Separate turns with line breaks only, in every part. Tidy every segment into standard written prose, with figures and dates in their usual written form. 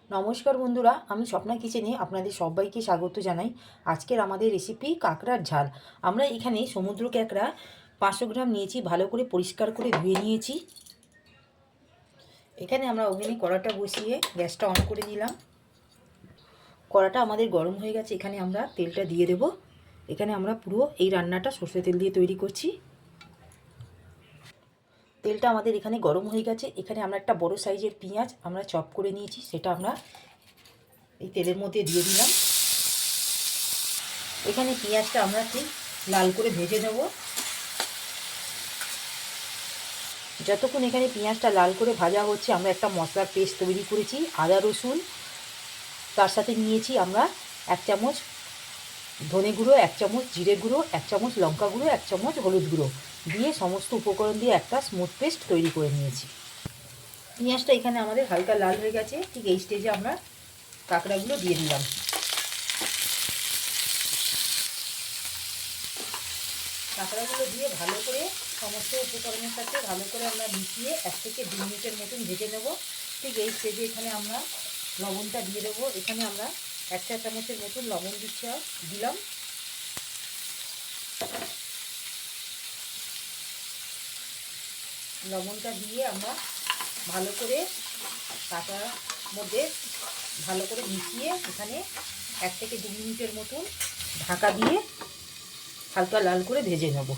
নমস্কার বন্ধুরা, আমি স্বপ্না কিচেনে আপনাদের সবাইকে স্বাগত জানাই। আজকের আমাদের রেসিপি কাঁকড়ার ঝাল। আমরা এখানে সমুদ্র কাঁকড়া 500 গ্রাম নিয়েছি, ভালো করে পরিষ্কার করে ধুয়ে নিয়েছি। এখানে আমরা ওভেনে কড়াটা বসিয়ে গ্যাসটা অন করে দিলাম। কড়াটা আমাদের গরম হয়ে গেছে, এখানে আমরা তেলটা দিয়ে দেব। এখানে আমরা পুরো এই রান্নাটা সরষে তেল দিয়ে তৈরি করছি। তেলটা আমাদের এখানে গরম হয়ে গেছে। এখানে আমরা একটা বড় সাইজের পেঁয়াজ আমরা চপ করে নিয়েছি, সেটা আমরা এই তেলের মধ্যে দিয়ে দিলাম। এখানে পেঁয়াজটা আমরা ঠিক লাল করে ভেজে নেব। যতক্ষণ এখানে পেঁয়াজটা লাল করে ভাজা হচ্ছে, আমরা একটা মশলার পেস্ট তৈরি করেছি। আদা রসুন, তার সাথে নিয়েছি আমরা 1 চামচ ধনে গুঁড়ো, 1 চামচ জিরে গুঁড়ো, 1 চামচ লঙ্কা গুঁড়ো, 1 চামচ হলুদ গুঁড়ো দিয়ে সমস্ত উপকরণ দিয়ে একটা স্মুথ পেস্ট তৈরি করে নিয়েছি। পেঁয়াজটা এখানে আমাদের হালকা লাল হয়ে গেছে। ঠিক এই স্টেজে আমরা কাঁকড়াগুলো দিয়ে দিলাম। কাঁকড়াগুলো দিয়ে ভালো করে সমস্ত উপকরণের সাথে ভালো করে আমরা মিশিয়ে 1 থেকে 2 মিনিটের মতন ভেজে নেব। ঠিক এই স্টেজে এখানে আমরা লবণটা দিয়ে দেবো। এখানে আমরা 1 চা চামচের মতন লবণ দিলাম। লবণটা দিয়ে আমরা ভালো করে কাঁকড়ার মধ্যে ভালো করে মিশিয়ে এখানে 1 থেকে 2 মিনিটের মতন ঢাকা দিয়ে হালকা লাল করে ভেজে নেব।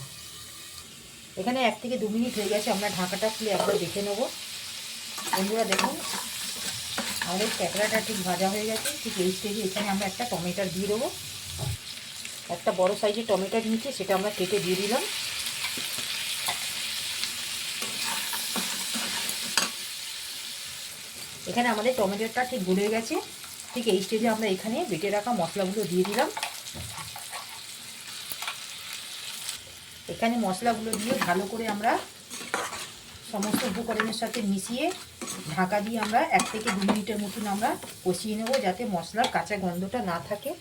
এখানে 1 থেকে 2 মিনিট হয়ে গেছে, আমরা ঢাকাটা খুলে একবার দেখে নেব। বন্ধুরা দেখুন, আমাদের কাঁকড়াটা ঠিক ভাজা হয়ে গেছে। ঠিক এই স্টেজে এখানে আমরা একটা টমেটো দিয়ে দেবো। একটা বড় সাইজের টমেটো নিয়েছি, সেটা আমরা কেটে দিয়ে দিলাম। এখানে আমাদের টমেটোটা ঠিক গলে গেছে। ঠিক এই স্টেজে আমরা এখানে বেটে রাখা মশলাগুলো দিয়ে দিলাম। এখানে মশলাগুলো দিয়ে ভালো করে আমরা সমস্ত উপকরণের সাথে মিশিয়ে ঢাকা দিয়ে আমরা 1 থেকে 2 মিনিটের মতন আমরা কষিয়ে নেব, যাতে মশলার কাঁচা গন্ধটা না থাকে।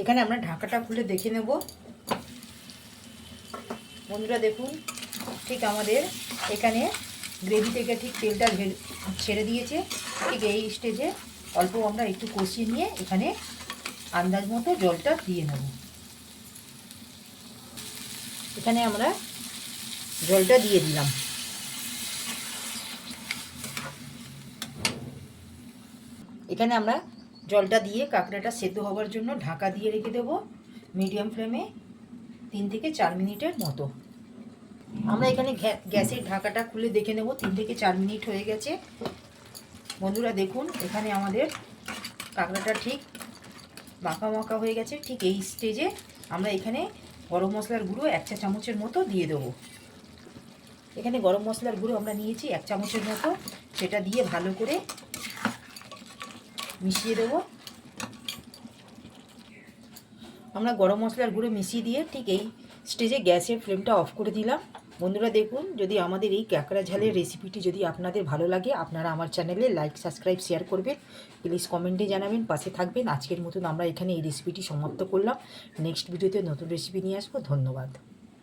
এখানে আমরা ঢাকাটা খুলে দেখে নেব। বন্ধুরা দেখুন, ঠিক আমাদের এখানে গ্রেভি থেকে ঠিক তেলটা ছেড়ে দিয়েছে। ঠিক এই স্টেজে অল্প আমরা একটু কষিয়ে নিয়ে এখানে আন্দাজ মতো জলটা দিয়ে নেব। এখানে আমরা জলটা দিয়ে দিলাম। এখানে আমরা জলটা দিয়ে কাঁকড়াটা সেদ্ধ হওয়ার জন্য ঢাকা দিয়ে রেখে দেব মিডিয়াম ফ্লেমে 3 থেকে 4 মিনিটের মতো। আমরা এখানে গ্যাসের ঢাকাটা খুলে দেখে নেব। 3 থেকে 4 মিনিট হয়ে গেছে। বন্ধুরা দেখুন, এখানে আমাদের কাঁকড়াটা ঠিক মাখা মাখা হয়ে গেছে। ঠিক এই স্টেজে আমরা এখানে গরম মশলার গুঁড়ো 1 চা চামচের মতো দিয়ে দেবো। এখানে গরম মশলার গুঁড়ো আমরা নিয়েছি 1 চামচের মতো, সেটা দিয়ে ভালো করে মিশিয়ে দেবো। আমরা গরম মশলার গুঁড়ো মিশিয়ে দিয়ে ঠিক এই স্টেজে গ্যাসের ফ্লেমটা অফ করে দিলাম। বন্ধুরা দেখুন, যদি আমাদের এই কাঁকড়া ঝালের রেসিপিটি যদি আপনাদের ভালো লাগে, আপনারা আমার চ্যানেলে লাইক, সাবস্ক্রাইব, শেয়ার করবেন। প্লিজ কমেন্টে জানাবেন, পাশে থাকবেন। আজকের মতন আমরা এখানে এই রেসিপিটি সমাপ্ত করলাম। নেক্সট ভিডিওতে নতুন রেসিপি নিয়ে আসবো। ধন্যবাদ।